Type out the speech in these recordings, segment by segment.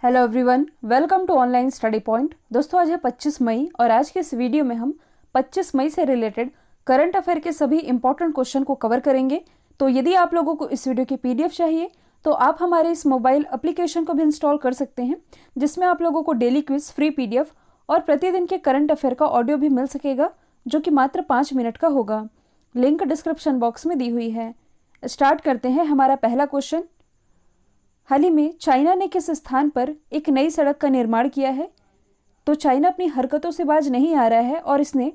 Hello everyone, welcome to online study point. दोस्तों, आज है 25 मई और आज के इस वीडियो में हम 25 मई से रिलेटेड करंट अफेयर के सभी इंपॉर्टेंट क्वेश्चन को कवर करेंगे। तो यदि आप लोगों को इस वीडियो की पीडीएफ चाहिए तो आप हमारे इस मोबाइल एप्लीकेशन को भी इंस्टॉल कर सकते हैं, जिसमें आप लोगों को डेली क्विज, फ्री पीडीएफ और प्रतिदिन के करंट अफेयर का ऑडियो भी मिल सकेगा, जो कि मात्र 5 मिनट का होगा। लिंक डिस्क्रिप्शन बॉक्स में दी हुई है। स्टार्ट करते हैं। हमारा पहला क्वेश्चन, हाल ही में चाइना ने किस स्थान पर एक नई सड़क का निर्माण किया है? तो चाइना अपनी हरकतों से बाज नहीं आ रहा है और इसने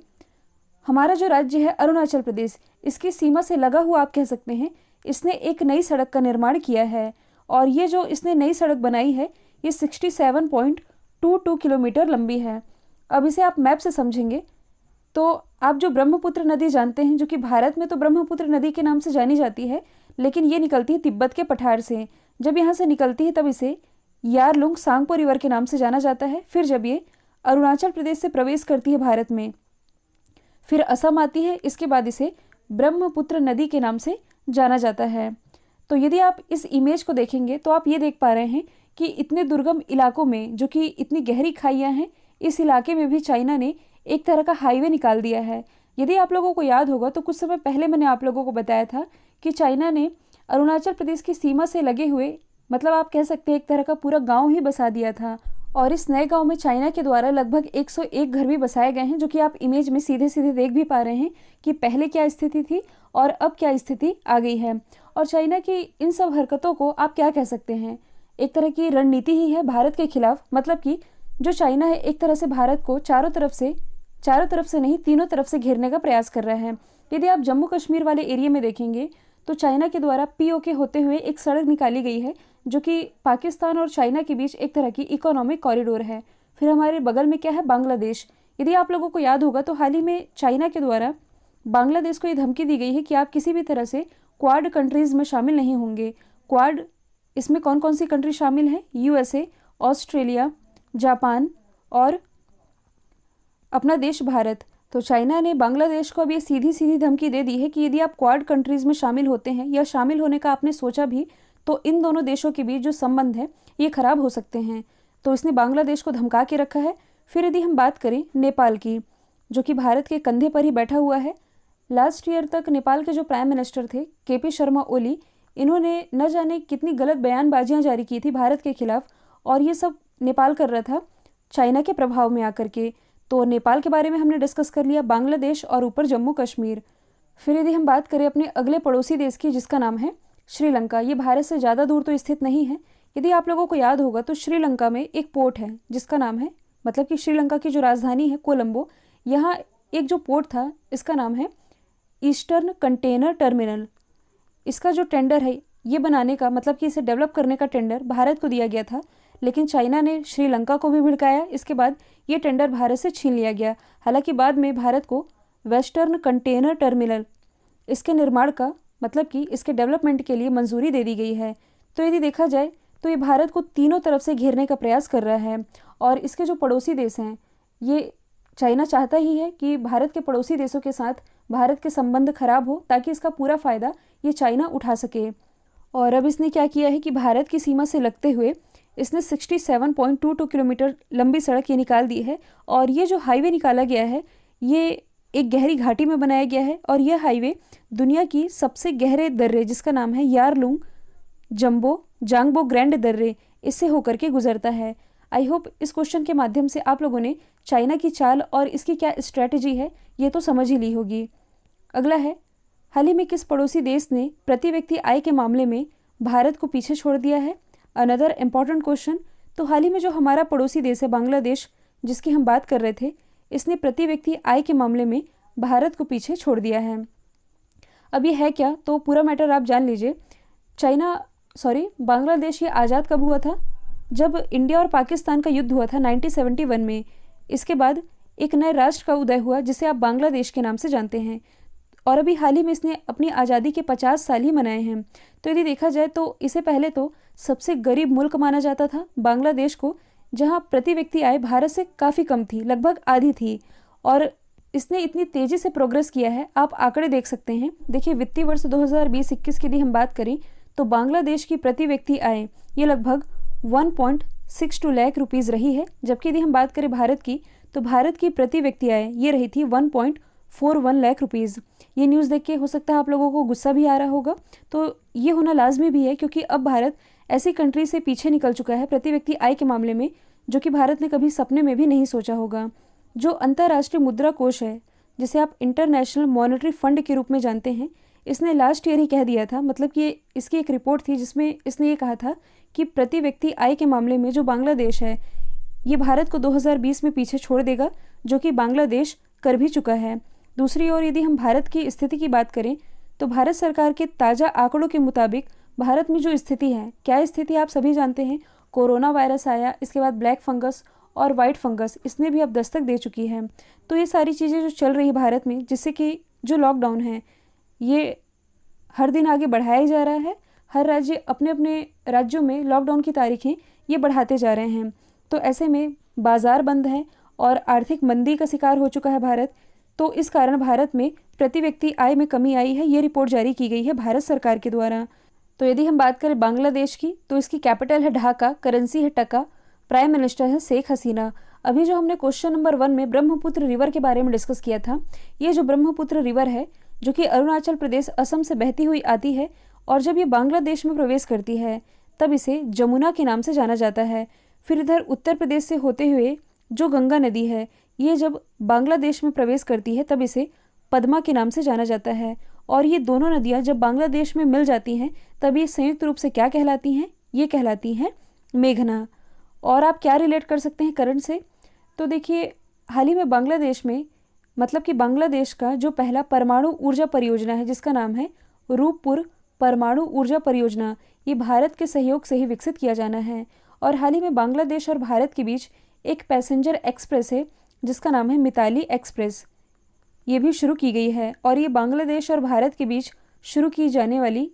हमारा जो राज्य है अरुणाचल प्रदेश, इसकी सीमा से लगा हुआ आप कह सकते हैं, इसने एक नई सड़क का निर्माण किया है। और ये जो इसने नई सड़क बनाई है ये 67.22 किलोमीटर लंबी है। अब इसे आप मैप से समझेंगे तो आप जो ब्रह्मपुत्र नदी जानते हैं, जो कि भारत में तो ब्रह्मपुत्र नदी के नाम से जानी जाती है, लेकिन ये निकलती है तिब्बत के पठार से। जब यहाँ से निकलती है तब इसे यारलुंग सांगपो रिवर के नाम से जाना जाता है। फिर जब ये अरुणाचल प्रदेश से प्रवेश करती है भारत में, फिर असम आती है, इसके बाद इसे ब्रह्मपुत्र नदी के नाम से जाना जाता है। तो यदि आप इस इमेज को देखेंगे तो आप ये देख पा रहे हैं कि इतने दुर्गम इलाकों में, जो कि इतनी गहरी खाइयाँ हैं, इस इलाके में भी चाइना ने एक तरह का हाईवे निकाल दिया है। यदि आप लोगों को याद होगा तो कुछ समय पहले मैंने आप लोगों को बताया था कि चाइना ने अरुणाचल प्रदेश की सीमा से लगे हुए, मतलब आप कह सकते हैं एक तरह का पूरा गांव ही बसा दिया था। और इस नए गांव में चाइना के द्वारा लगभग 101 घर भी बसाए गए हैं, जो कि आप इमेज में सीधे सीधे देख भी पा रहे हैं कि पहले क्या स्थिति थी और अब क्या स्थिति आ गई है। और चाइना की इन सब हरकतों को आप क्या कह सकते हैं, एक तरह की रणनीति ही है भारत के खिलाफ। मतलब कि जो चाइना है एक तरह से भारत को चारों तरफ से नहीं, तीनों तरफ से घेरने का प्रयास कर रहा है। यदि आप जम्मू कश्मीर वाले एरिया में देखेंगे तो चाइना के द्वारा पीओके होते हुए एक सड़क निकाली गई है, जो कि पाकिस्तान और चाइना के बीच एक तरह की इकोनॉमिक कॉरिडोर है। फिर हमारे बगल में क्या है, बांग्लादेश। यदि आप लोगों को याद होगा तो हाल ही में चाइना के द्वारा बांग्लादेश को ये धमकी दी गई है कि आप किसी भी तरह से क्वाड कंट्रीज़ में शामिल नहीं होंगे। क्वाड, इसमें कौन कौन सी कंट्री शामिल हैं? यूएसए, ऑस्ट्रेलिया, जापान और अपना देश भारत। तो चाइना ने बांग्लादेश को अब ये सीधी सीधी धमकी दे दी है कि यदि आप क्वाड कंट्रीज़ में शामिल होते हैं या शामिल होने का आपने सोचा भी, तो इन दोनों देशों के बीच जो संबंध है ये खराब हो सकते हैं। तो इसने बांग्लादेश को धमका के रखा है। फिर यदि हम बात करें नेपाल की, जो कि भारत के कंधे पर ही बैठा हुआ है। लास्ट ईयर तक नेपाल के जो प्राइम मिनिस्टर थे केपी शर्मा ओली, इन्होंने न जाने कितनी गलत बयानबाजियाँ जारी की थी भारत के खिलाफ, और ये सब नेपाल कर रहा था चाइना के प्रभाव में आकर के। तो नेपाल के बारे में हमने डिस्कस कर लिया, बांग्लादेश और ऊपर जम्मू कश्मीर। फिर यदि हम बात करें अपने अगले पड़ोसी देश की, जिसका नाम है श्रीलंका। ये भारत से ज़्यादा दूर तो स्थित नहीं है। यदि आप लोगों को याद होगा तो श्रीलंका में एक पोर्ट है जिसका नाम है, मतलब कि श्रीलंका की जो राजधानी है कोलंबो, यहाँ एक जो पोर्ट था इसका नाम है ईस्टर्न कंटेनर टर्मिनल। इसका जो टेंडर है ये बनाने का, मतलब कि इसे डेवलप करने का टेंडर भारत को दिया गया था, लेकिन चाइना ने श्रीलंका को भी भिड़काया। इसके बाद ये टेंडर भारत से छीन लिया गया। हालांकि बाद में भारत को वेस्टर्न कंटेनर टर्मिनल, इसके निर्माण का, मतलब कि इसके डेवलपमेंट के लिए मंजूरी दे दी गई है। तो यदि देखा जाए तो ये भारत को तीनों तरफ से घेरने का प्रयास कर रहा है। और इसके जो पड़ोसी देश हैं, ये चाइना चाहता ही है कि भारत के पड़ोसी देशों के साथ भारत के संबंध खराब हो, ताकि इसका पूरा फ़ायदा ये चाइना उठा सके। और अब इसने क्या किया है कि भारत की सीमा से लगते हुए इसने 67.22 किलोमीटर लंबी सड़क ये निकाल दी है। और ये जो हाईवे निकाला गया है ये एक गहरी घाटी में बनाया गया है, और यह हाईवे दुनिया की सबसे गहरे दर्रे, जिसका नाम है यारलुंग जांगबो ग्रैंड दर्रे, इससे होकर के गुजरता है। आई होप इस क्वेश्चन के माध्यम से आप लोगों ने चाइना की चाल और इसकी क्या स्ट्रैटेजी है ये तो समझ ही ली होगी। अगला है, हाल ही में किस पड़ोसी देश ने प्रति व्यक्ति आय के मामले में भारत को पीछे छोड़ दिया है? Another important question. तो हाल ही में जो हमारा पड़ोसी देश है बांग्लादेश, जिसकी हम बात कर रहे थे, इसने प्रति व्यक्ति आय के मामले में भारत को पीछे छोड़ दिया है। अब ये है क्या, तो पूरा मैटर आप जान लीजिए। बांग्लादेश ये आज़ाद कब हुआ था? जब इंडिया और पाकिस्तान का युद्ध हुआ था 1971 में। इसके बाद एक नए राष्ट्र का उदय हुआ जिसे आप बांग्लादेश के नाम से जानते हैं। और अभी हाल ही में इसने अपनी आज़ादी के 50 साल ही मनाए हैं। तो यदि देखा जाए तो इसे पहले तो सबसे गरीब मुल्क माना जाता था बांग्लादेश को, जहां प्रति व्यक्ति आय भारत से काफ़ी कम थी, लगभग आधी थी। और इसने इतनी तेज़ी से प्रोग्रेस किया है, आप आंकड़े देख सकते हैं। देखिए, वित्तीय वर्ष 2020-21 की यदि हम बात करें तो बांग्लादेश की प्रति व्यक्ति आय ये लगभग 6 लाख रुपीज़ रही है। जबकि यदि हम बात करें भारत की, तो भारत की प्रति व्यक्ति आय ये रही थी 1.41 लाख रुपीज़। ये न्यूज़ देख के हो सकता है आप लोगों को गुस्सा भी आ रहा होगा, तो ये होना लाजमी भी है, क्योंकि अब भारत ऐसी कंट्री से पीछे निकल चुका है प्रति व्यक्ति आय के मामले में, जो कि भारत ने कभी सपने में भी नहीं सोचा होगा। जो अंतर्राष्ट्रीय मुद्रा कोष है, जिसे आप इंटरनेशनल मॉनेटरी फंड के रूप में जानते हैं, इसने लास्ट ईयर ही कह दिया था, मतलब कि इसकी एक रिपोर्ट थी जिसमें इसने ये कहा था कि प्रति व्यक्ति आय के मामले में जो बांग्लादेश है, ये भारत को 2020 में पीछे छोड़ देगा, जो कि बांग्लादेश कर भी चुका है। दूसरी ओर यदि हम भारत की स्थिति की बात करें, तो भारत सरकार के ताज़ा आंकड़ों के मुताबिक भारत में जो स्थिति है, क्या स्थिति आप सभी जानते हैं। कोरोना वायरस आया, इसके बाद ब्लैक फंगस और वाइट फंगस, इसने भी अब दस्तक दे चुकी है। तो ये सारी चीज़ें जो चल रही है भारत में, जिससे कि जो लॉकडाउन है ये हर दिन आगे बढ़ाया जा रहा है। हर राज्य अपने अपने राज्यों में लॉकडाउन की तारीखें ये बढ़ाते जा रहे हैं। तो ऐसे में बाज़ार बंद है और आर्थिक मंदी का शिकार हो चुका है भारत। तो इस कारण भारत में प्रति व्यक्ति आय में कमी आई है, ये रिपोर्ट जारी की गई है भारत सरकार के द्वारा। तो यदि हम बात करें बांग्लादेश की, तो इसकी कैपिटल है ढाका, करेंसी है टका, प्राइम मिनिस्टर है शेख हसीना। अभी जो हमने क्वेश्चन नंबर 1 में ब्रह्मपुत्र रिवर के बारे में डिस्कस किया था, ये जो ब्रह्मपुत्र रिवर है, जो कि अरुणाचल प्रदेश असम से बहती हुई आती है, और जब ये बांग्लादेश में प्रवेश करती है तब इसे जमुना के नाम से जाना जाता है। फिर इधर उत्तर प्रदेश से होते हुए जो गंगा नदी है, ये जब बांग्लादेश में प्रवेश करती है तब इसे पद्मा के नाम से जाना जाता है। और ये दोनों नदियाँ जब बांग्लादेश में मिल जाती हैं तब ये संयुक्त रूप से क्या कहलाती हैं, ये कहलाती हैं मेघना। और आप क्या रिलेट कर सकते हैं करंट से, तो देखिए हाल ही में बांग्लादेश में, मतलब कि बांग्लादेश का जो पहला परमाणु ऊर्जा परियोजना है, जिसका नाम है रूपपुर परमाणु ऊर्जा परियोजना, ये भारत के सहयोग से ही विकसित किया जाना है। और हाल ही में बांग्लादेश और भारत के बीच एक पैसेंजर एक्सप्रेस है जिसका नाम है मिताली एक्सप्रेस, ये भी शुरू की गई है। और ये बांग्लादेश और भारत के बीच शुरू की जाने वाली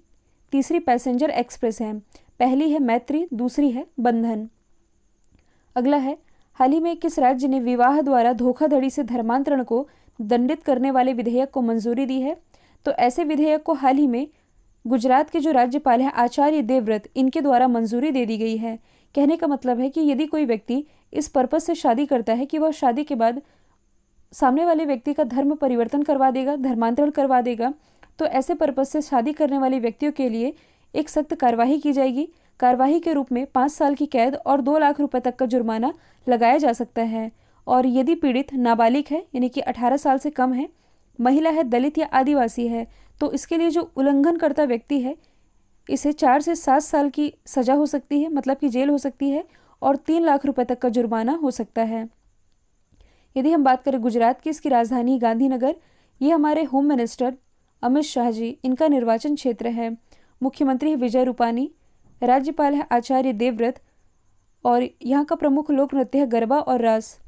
तीसरी पैसेंजर एक्सप्रेस है। पहली है मैत्री, दूसरी है बंधन। अगला है, हाल ही में किस राज्य ने विवाह द्वारा धोखाधड़ी से धर्मांतरण को दंडित करने वाले विधेयक को मंजूरी दी है। तो ऐसे विधेयक को हाल ही में गुजरात के जो राज्यपाल हैं आचार्य देवव्रत, इनके द्वारा मंजूरी दे दी गई है। कहने का मतलब है कि यदि कोई व्यक्ति इस पर्पस से शादी करता है कि वह शादी के बाद सामने वाले व्यक्ति का धर्म परिवर्तन करवा देगा, धर्मांतरण करवा देगा, तो ऐसे पर्पस से शादी करने वाले व्यक्तियों के लिए एक सख्त कार्रवाई की जाएगी। कार्रवाई के रूप में 5 साल की कैद और 2 लाख रुपए तक का जुर्माना लगाया जा सकता है। और यदि पीड़ित नाबालिग है, यानी कि 18 साल से कम है, महिला है, दलित या आदिवासी है, तो इसके लिए जो उल्लंघन करता व्यक्ति है, इसे 4 से 7 साल की सज़ा हो सकती है, मतलब कि जेल हो सकती है, और 3 लाख रुपए तक का जुर्माना हो सकता है। यदि हम बात करें गुजरात की, इसकी राजधानी गांधीनगर, ये हमारे होम मिनिस्टर अमित शाह जी, इनका निर्वाचन क्षेत्र है। मुख्यमंत्री है विजय रूपानी, राज्यपाल है आचार्य देवव्रत, और यहाँ का प्रमुख लोक नृत्य है गरबा और रास।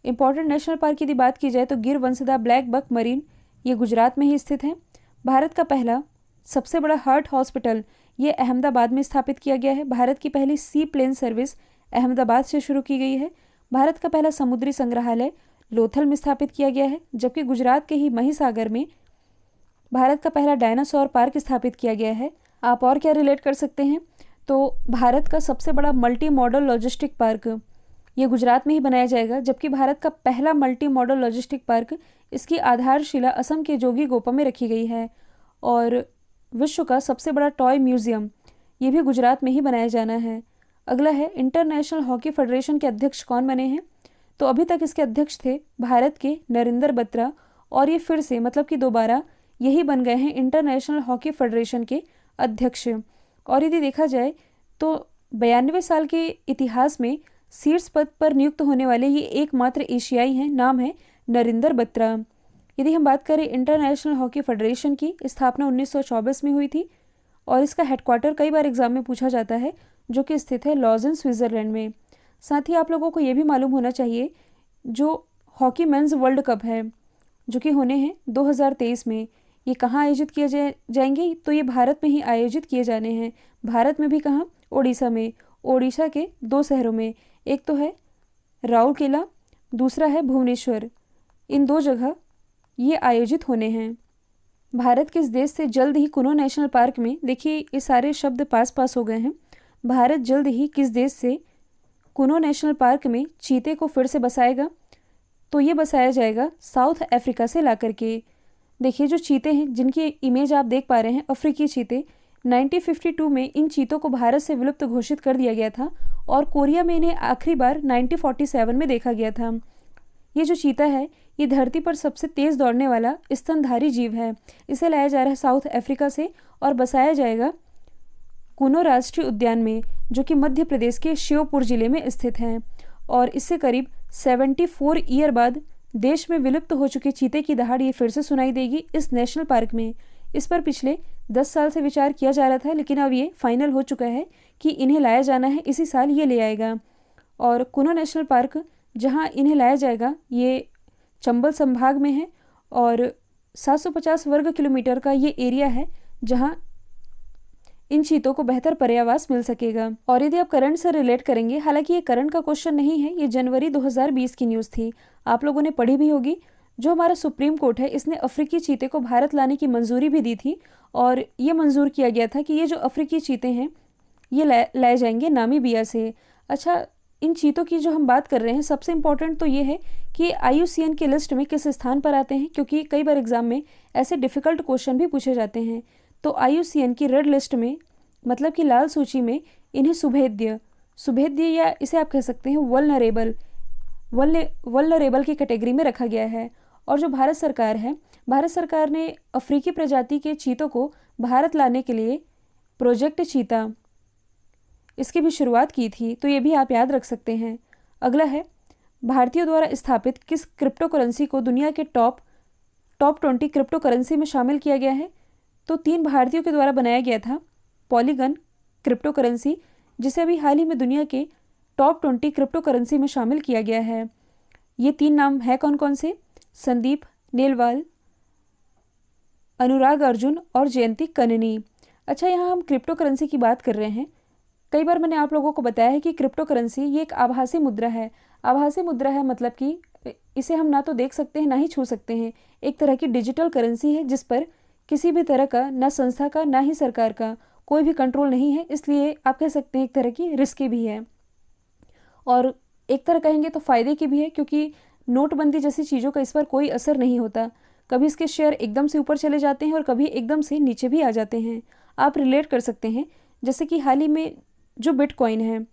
इंपॉर्टेंट नेशनल पार्क यदि बात की जाए तो गिर वंसदा ब्लैक बक मरीन, ये गुजरात में ही स्थित है। भारत का पहला सबसे बड़ा हार्ट हॉस्पिटल ये अहमदाबाद में स्थापित किया गया है। भारत की पहली सी प्लेन सर्विस अहमदाबाद से शुरू की गई है। भारत का पहला समुद्री संग्रहालय लोथल में स्थापित किया गया है। जबकि गुजरात के ही महिसागर में भारत का पहला डायनासोर पार्क स्थापित किया गया है। आप और क्या रिलेट कर सकते हैं, तो भारत का सबसे बड़ा मल्टी मॉडल लॉजिस्टिक पार्क ये गुजरात में ही बनाया जाएगा। जबकि भारत का पहला मल्टी मॉडल लॉजिस्टिक पार्क, इसकी आधारशिला असम के जोगीघोपा में रखी गई है। और विश्व का सबसे बड़ा टॉय म्यूजियम ये भी गुजरात में ही बनाया जाना है। अगला है, इंटरनेशनल हॉकी फेडरेशन के अध्यक्ष कौन बने हैं, तो अभी तक इसके अध्यक्ष थे भारत के नरेंद्र बत्रा, और ये फिर से मतलब कि दोबारा यही बन गए हैं इंटरनेशनल हॉकी फेडरेशन के अध्यक्ष। और यदि देखा जाए तो 92 साल के इतिहास में शीर्ष पद पर नियुक्त होने वाले ये एकमात्र एशियाई हैं, नाम है नरेंद्र बत्रा। यदि हम बात करें इंटरनेशनल हॉकी फेडरेशन की, स्थापना 1924 में हुई थी, और इसका हेडक्वार्टर कई बार एग्जाम में पूछा जाता है, जो कि स्थित है लॉजन स्विट्जरलैंड में। साथ ही आप लोगों को ये भी मालूम होना चाहिए, जो हॉकी मेंस वर्ल्ड कप है जो कि होने हैं 2023 में, ये कहाँ आयोजित किए जाएंगे, तो ये भारत में ही आयोजित किए जाने हैं। भारत में भी कहाँ, ओडिशा में। ओडिशा के 2 शहरों में, एक तो है राउरकेला, दूसरा है भुवनेश्वर। इन 2 जगह ये आयोजित होने हैं। भारत किस देश से जल्द ही कुनो नेशनल पार्क में, देखिए ये सारे शब्द पास हो गए हैं। भारत जल्द ही किस देश से कुनो नेशनल पार्क में चीते को फिर से बसाएगा? तो ये बसाया जाएगा साउथ अफ्रीका से ला करके। देखिए जो चीते हैं जिनकी इमेज आप देख पा रहे हैं, अफ्रीकी चीते, 1952 में इन चीतों को भारत से विलुप्त घोषित कर दिया गया था और कोरिया में इन्हें आखिरी बार 1947 में देखा गया था। ये जो चीता है ये धरती पर सबसे तेज़ दौड़ने वाला स्तनधारी जीव है। इसे लाया जा रहा है साउथ अफ्रीका से और बसाया जाएगा कुनो राष्ट्रीय उद्यान में, जो कि मध्य प्रदेश के श्योपुर जिले में स्थित है। और इससे करीब 74 ईयर बाद देश में विलुप्त हो चुके चीते की दहाड़ ये फिर से सुनाई देगी इस नेशनल पार्क में। इस पर पिछले 10 साल से विचार किया जा रहा था, लेकिन अब ये फाइनल हो चुका है कि इन्हें लाया जाना है, इसी साल ये ले आएगा। और कुनो नेशनल पार्क जहाँ इन्हें लाया जाएगा ये चंबल संभाग में है और 750 वर्ग किलोमीटर का ये एरिया है जहाँ इन चीतों को बेहतर पर्यावास मिल सकेगा। और यदि आप करंट से रिलेट करेंगे, हालांकि ये करंट का क्वेश्चन नहीं है, ये जनवरी 2020 की न्यूज़ थी, आप लोगों ने पढ़ी भी होगी। जो हमारा सुप्रीम कोर्ट है इसने अफ्रीकी चीते को भारत लाने की मंजूरी भी दी थी और ये मंजूर किया गया था कि ये जो अफ्रीकी चीते हैं ये लाए जाएंगे नामीबिया से। अच्छा, इन चीतों की जो हम बात कर रहे हैं सबसे इम्पॉर्टेंट तो ये है कि IUCN के लिस्ट में किस स्थान पर आते हैं, क्योंकि कई बार एग्जाम में ऐसे डिफ़िकल्ट क्वेश्चन भी पूछे जाते हैं। तो IUCN की रेड लिस्ट में, मतलब कि लाल सूची में, इन्हें सुभेद्य या इसे आप कह सकते हैं वल्नरेबल की कैटेगरी में रखा गया है। और जो भारत सरकार ने अफ्रीकी प्रजाति के चीतों को भारत लाने के लिए प्रोजेक्ट चीता, इसकी भी शुरुआत की थी, तो ये भी आप याद रख सकते हैं। अगला है, भारतीयों द्वारा स्थापित किस क्रिप्टो करेंसी को दुनिया के टॉप 20 क्रिप्टो करेंसी में शामिल किया गया है? तो 3 भारतीयों के द्वारा बनाया गया था पॉलीगन क्रिप्टो करेंसी, जिसे अभी हाल ही में दुनिया के टॉप 20 क्रिप्टो करेंसी में शामिल किया गया है। ये 3 नाम है कौन कौन से? संदीप नेलवाल, अनुराग अर्जुन और जयंती कननी। अच्छा, यहाँ हम क्रिप्टो करेंसी की बात कर रहे हैं। कई बार मैंने आप लोगों को बताया है कि क्रिप्टो करेंसी ये एक आभासी मुद्रा है। आभासी मुद्रा है मतलब कि इसे हम ना तो देख सकते हैं ना ही छू सकते हैं। एक तरह की डिजिटल करेंसी है जिस पर किसी भी तरह का, ना संस्था का ना ही सरकार का कोई भी कंट्रोल नहीं है, इसलिए आप कह सकते हैं एक तरह की रिस्की भी है और एक तरह कहेंगे तो फ़ायदे की भी है, क्योंकि नोटबंदी जैसी चीज़ों का इस पर कोई असर नहीं होता। कभी इसके शेयर एकदम से ऊपर चले जाते हैं और कभी एकदम से नीचे भी आ जाते हैं। आप रिलेट कर सकते हैं, जैसे कि हाल ही में जो बिटकॉइन है,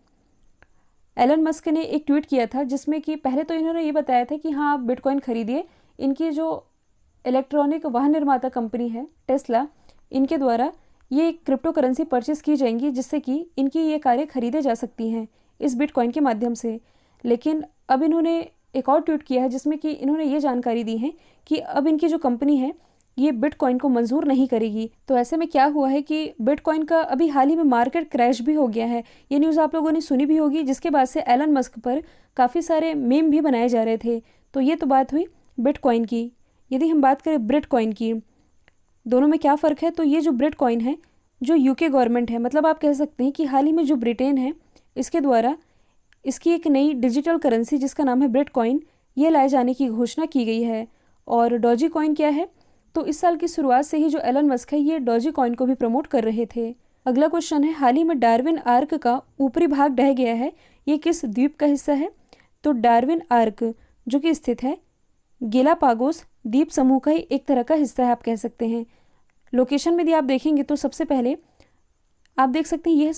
एलन मस्क ने एक ट्वीट किया था जिसमें कि पहले तो इन्होंने ये बताया था कि हाँ आप बिटकॉइन खरीदिए, इनकी जो इलेक्ट्रॉनिक वाहन निर्माता कंपनी है टेस्ला, इनके द्वारा ये क्रिप्टो करेंसी परचेस की जाएंगी जिससे कि इनकी ये कारें खरीदे जा सकती हैं इस बिटकॉइन के माध्यम से। लेकिन अब इन्होंने एक और ट्वीट किया है जिसमें कि इन्होंने ये जानकारी दी है कि अब इनकी जो कंपनी है ये बिटकॉइन को मंजूर नहीं करेगी। तो ऐसे में क्या हुआ है कि बिटकॉइन का अभी हाल ही में मार्केट क्रैश भी हो गया है। ये न्यूज़ आप लोगों ने सुनी भी होगी, जिसके बाद से एलन मस्क पर काफ़ी सारे मीम भी बनाए जा रहे थे। तो ये तो बात हुई बिटकॉइन की। यदि हम बात करें ब्रिटकॉइन की, दोनों में क्या फ़र्क है? तो ये जो ब्रिटकॉइन है, जो UK गवर्नमेंट है, मतलब आप कह सकते हैं कि हाल ही में जो ब्रिटेन है इसके द्वारा इसकी एक नई डिजिटल करेंसी जिसका नाम है ब्रिटकॉइन, ये लाए जाने की घोषणा की गई है। और डॉजी कॉइन क्या है? तो इस साल की शुरुआत से ही जो एलन मस्क है ये डॉजी कॉइन को भी प्रमोट कर रहे थे। अगला क्वेश्चन है, हाल ही में डार्विन आर्क का ऊपरी भाग ढह गया है, ये किस द्वीप का हिस्सा है? तो डार्विन आर्क जो कि स्थित है गेलापागोस द्वीप समूह का ही एक तरह का हिस्सा है, आप कह सकते हैं। लोकेशन में यदि आप देखेंगे तो सबसे पहले आप देख सकते हैं ये है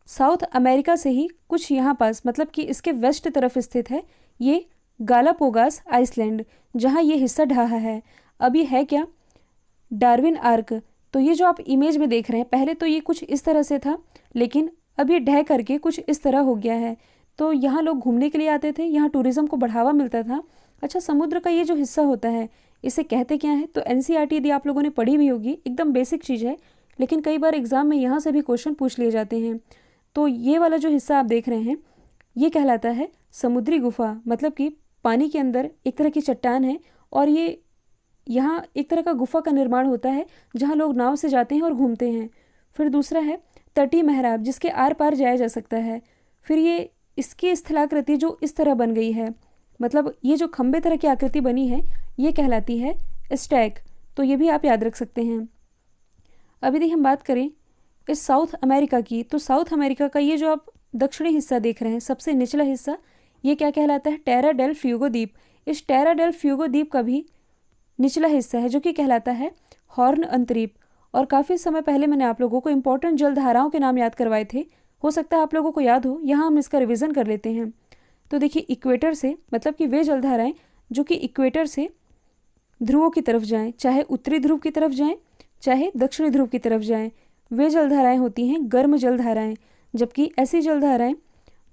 साउथ अमेरिका से ही कुछ यहाँ पास, मतलब कि इसके वेस्ट तरफ स्थित है ये गालापोगास आइसलैंड, जहाँ ये हिस्सा ढहा है। अब ये है क्या? Darwin arch. तो ये जो आप इमेज में देख रहे हैं, पहले तो ये कुछ इस तरह से था, लेकिन अब ये ढह करके कुछ इस तरह हो गया है। तो यहाँ लोग घूमने के लिए आते थे, यहाँ टूरिज़्म को बढ़ावा मिलता था। अच्छा, समुद्र का ये जो हिस्सा होता है इसे कहते क्या है? तो NCERT यदि आप लोगों ने पढ़ी भी होगी, एकदम बेसिक चीज़ है, लेकिन कई बार एग्जाम में यहाँ से भी क्वेश्चन पूछ लिए जाते हैं। तो ये वाला जो हिस्सा आप देख रहे हैं ये कहलाता है समुद्री गुफा, मतलब कि पानी के अंदर एक तरह की चट्टान है और ये यहाँ एक तरह का गुफा का निर्माण होता है जहाँ लोग नाव से जाते हैं और घूमते हैं। फिर दूसरा है तटीय मेहराब, जिसके आर पार जाया जा सकता है। फिर ये इसकी स्थलाकृति जो इस तरह बन गई है, मतलब ये जो खंबे तरह की आकृति बनी है ये कहलाती है स्टैक। तो ये भी आप याद रख सकते हैं। अब यदि हम बात करें इस साउथ अमेरिका की, तो साउथ अमेरिका का ये जो आप दक्षिणी हिस्सा देख रहे हैं, सबसे निचला हिस्सा, ये क्या कहलाता है? टेरा डेल फ्यूगो द्वीप। इस टेरा डेल फ्यूगो द्वीप का भी निचला हिस्सा है जो कि कहलाता है हॉर्न अंतरीप। और काफ़ी समय पहले मैंने आप लोगों को इंपॉर्टेंट जलधाराओं के नाम याद करवाए थे, हो सकता है आप लोगों को याद हो, यहाँ हम इसका रिवीजन कर लेते हैं। तो देखिए, इक्वेटर से मतलब कि वे जलधाराएं जो कि इक्वेटर से ध्रुवों की तरफ जाएं, चाहे उत्तरी ध्रुव की तरफ जाएं चाहे दक्षिणी ध्रुव की तरफ जाएं, वे जलधाराएं होती हैं गर्म जलधाराएं। जबकि ऐसी जलधाराएं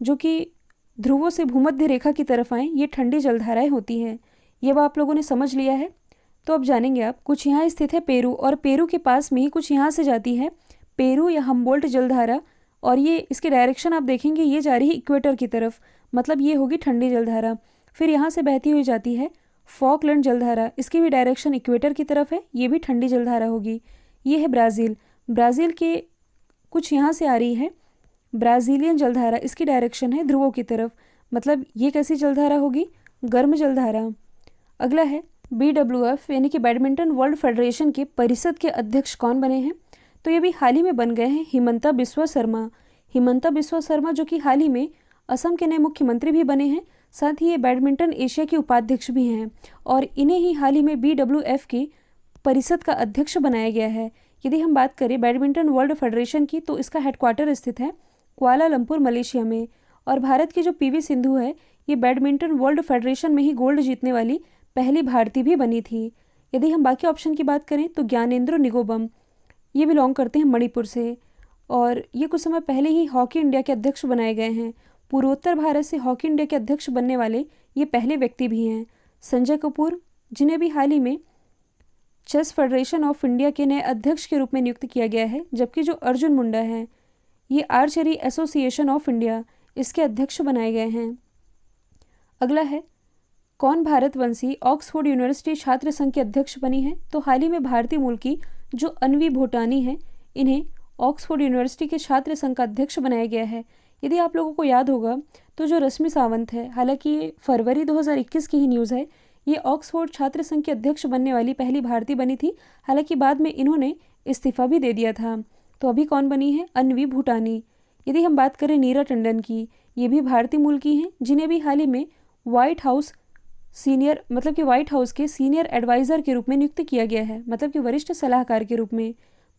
जो कि ध्रुवों से भूमध्य रेखा की तरफ आएँ, ये ठंडी जलधाराएं होती हैं। ये आप लोगों ने समझ लिया है। तो अब जानेंगे आप, कुछ यहाँ स्थित है पेरू, और पेरू के पास में ही कुछ यहाँ से जाती है पेरू या हम्बोल्ट जलधारा, और ये इसके डायरेक्शन आप देखेंगे, ये जा रही है इक्वेटर की तरफ, मतलब ये होगी ठंडी जलधारा। फिर यहाँ से बहती हुई जाती है फॉकलैंड जलधारा, इसकी भी डायरेक्शन इक्वेटर की तरफ है, ये भी ठंडी जलधारा होगी। ये है ब्राज़ील, ब्राज़ील के कुछ यहाँ से आ रही है ब्राज़ीलियन जलधारा, इसकी डायरेक्शन है ध्रुवों की तरफ, मतलब ये कैसी जलधारा होगी? गर्म जलधारा। अगला है BWF यानी कि बैडमिंटन वर्ल्ड फेडरेशन के परिषद के अध्यक्ष कौन बने हैं? तो ये भी हाल ही में बन गए हैं हिमंता बिस्वा शर्मा। हिमंता बिस्वा शर्मा जो कि हाल ही में असम के नए मुख्यमंत्री भी बने हैं, साथ ही ये बैडमिंटन एशिया के उपाध्यक्ष भी हैं, और इन्हें ही हाल ही में BWF की परिषद का अध्यक्ष बनाया गया है। यदि हम बात करें बैडमिंटन वर्ल्ड फेडरेशन की, तो इसका हेडक्वार्टर स्थित है कुआलालंपुर मलेशिया में। और भारत की जो PV सिंधु है, ये बैडमिंटन वर्ल्ड फेडरेशन में ही गोल्ड जीतने वाली पहली भारतीय भी बनी थी। यदि हम बाकी ऑप्शन की बात करें तो ज्ञानेंद्र निगोबम, ये बिलोंग करते हैं मणिपुर से, और ये कुछ समय पहले ही हॉकी इंडिया के अध्यक्ष बनाए गए हैं। पूर्वोत्तर भारत से हॉकी इंडिया के अध्यक्ष बनने वाले ये पहले व्यक्ति भी हैं। संजय कपूर, जिन्हें भी हाल ही में चेस फेडरेशन ऑफ इंडिया के नए अध्यक्ष के रूप में नियुक्त किया गया है, जबकि जो अर्जुन मुंडा हैं, ये आर्चरी एसोसिएशन ऑफ इंडिया, इसके अध्यक्ष बनाए गए हैं। अगला है, कौन भारतवंशी ऑक्सफोर्ड यूनिवर्सिटी छात्र संघ के अध्यक्ष बनी है? तो हाल ही में भारतीय मूल की जो अन्वी भोटानी है, इन्हें ऑक्सफोर्ड यूनिवर्सिटी के छात्र संघ का अध्यक्ष बनाया गया है। यदि आप लोगों को याद होगा तो जो रश्मि सावंत है, हालांकि ये फरवरी 2021 की ही न्यूज़ है, ये ऑक्सफोर्ड छात्र संघ के अध्यक्ष बनने वाली पहली भारतीय बनी थी, हालांकि बाद में इन्होंने इस्तीफा भी दे दिया था। तो अभी कौन बनी है? अन्वी भूटानी। यदि हम बात करें नीरा टंडन की, ये भी भारतीय मूल की हैं, जिन्हें भी हाल ही में व्हाइट हाउस सीनियर मतलब कि व्हाइट हाउस के सीनियर एडवाइज़र के रूप में नियुक्त किया गया है, मतलब कि वरिष्ठ सलाहकार के रूप में।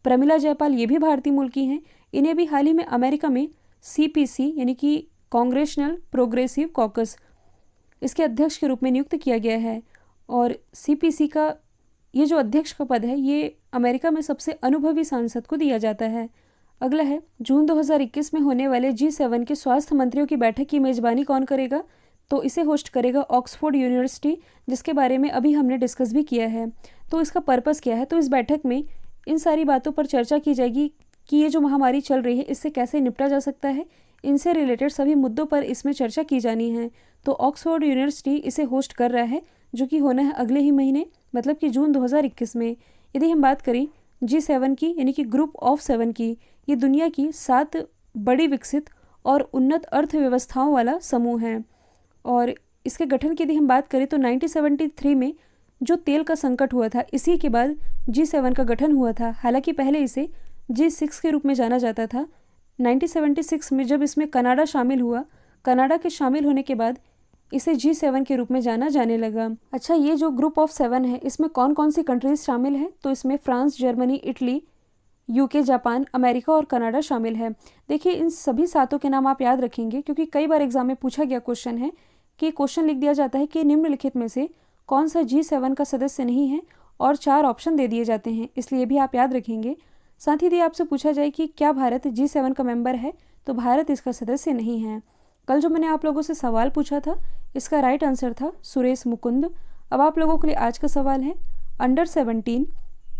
प्रमिला जयपाल, ये भी भारतीय मूल की हैं, इन्हें भी हाल ही में अमेरिका में CPC यानी कि कांग्रेशनल प्रोग्रेसिव कॉकस, इसके अध्यक्ष के रूप में नियुक्त किया गया है। और CPC का ये जो अध्यक्ष का पद है, ये अमेरिका में सबसे अनुभवी सांसद को दिया जाता है। अगला है, जून 2021 में होने वाले G7 के स्वास्थ्य मंत्रियों की बैठक की मेज़बानी कौन करेगा? तो इसे होस्ट करेगा ऑक्सफोर्ड यूनिवर्सिटी, जिसके बारे में अभी हमने डिस्कस भी किया है। तो इसका पर्पस क्या है? तो इस बैठक में इन सारी बातों पर चर्चा की जाएगी कि ये जो महामारी चल रही है, इससे कैसे निपटा जा सकता है, इनसे रिलेटेड सभी मुद्दों पर इसमें चर्चा की जानी है। तो ऑक्सफोर्ड यूनिवर्सिटी इसे होस्ट कर रहा है, जो कि होना है अगले ही महीने, मतलब कि जून 2021 में। यदि हम बात करें G7 की यानी कि ग्रुप ऑफ 7 की, ये दुनिया की 7 बड़ी विकसित और उन्नत अर्थव्यवस्थाओं वाला समूह है। और इसके गठन की यदि हम बात करें तो 1973 में जो तेल का संकट हुआ था, इसी के बाद G7 का गठन हुआ था। हालांकि पहले इसे G6 के रूप में जाना जाता था। 1976 में जब इसमें कनाडा शामिल हुआ, कनाडा के शामिल होने के बाद इसे G7 के रूप में जाना जाने लगा। अच्छा, ये जो ग्रुप ऑफ 7 है, इसमें कौन कौन सी कंट्रीज शामिल हैं? तो इसमें France, Germany, Italy, UK, Japan, America और कनाडा शामिल है। देखिए, इन सभी सातों के नाम आप याद रखेंगे, क्योंकि कई बार एग्जाम में पूछा गया क्वेश्चन है कि क्वेश्चन लिख दिया जाता है कि निम्नलिखित में से कौन सा G7 का सदस्य नहीं है, और 4 ऑप्शन दे दिए जाते हैं, इसलिए भी आप याद रखेंगे। साथ ही यदि आपसे पूछा जाए कि क्या भारत G7 का मेंबर है, तो भारत इसका सदस्य नहीं है। कल जो मैंने आप लोगों से सवाल पूछा था, इसका राइट आंसर था सुरेश मुकुंद। अब आप लोगों के लिए आज का सवाल है, अंडर 17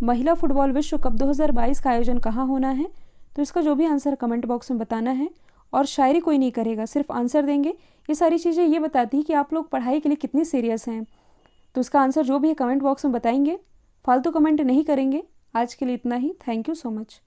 महिला फुटबॉल विश्व कप 2022 का आयोजन कहाँ होना है? तो इसका जो भी आंसर कमेंट बॉक्स में बताना है, और शायरी कोई नहीं करेगा, सिर्फ आंसर देंगे। ये सारी चीज़ें ये बताती है कि आप लोग पढ़ाई के लिए कितनी सीरियस हैं। तो इसका आंसर जो भी है कमेंट बॉक्स में बताएंगे, फालतू कमेंट नहीं करेंगे। आज के लिए इतना ही। Thank you so much.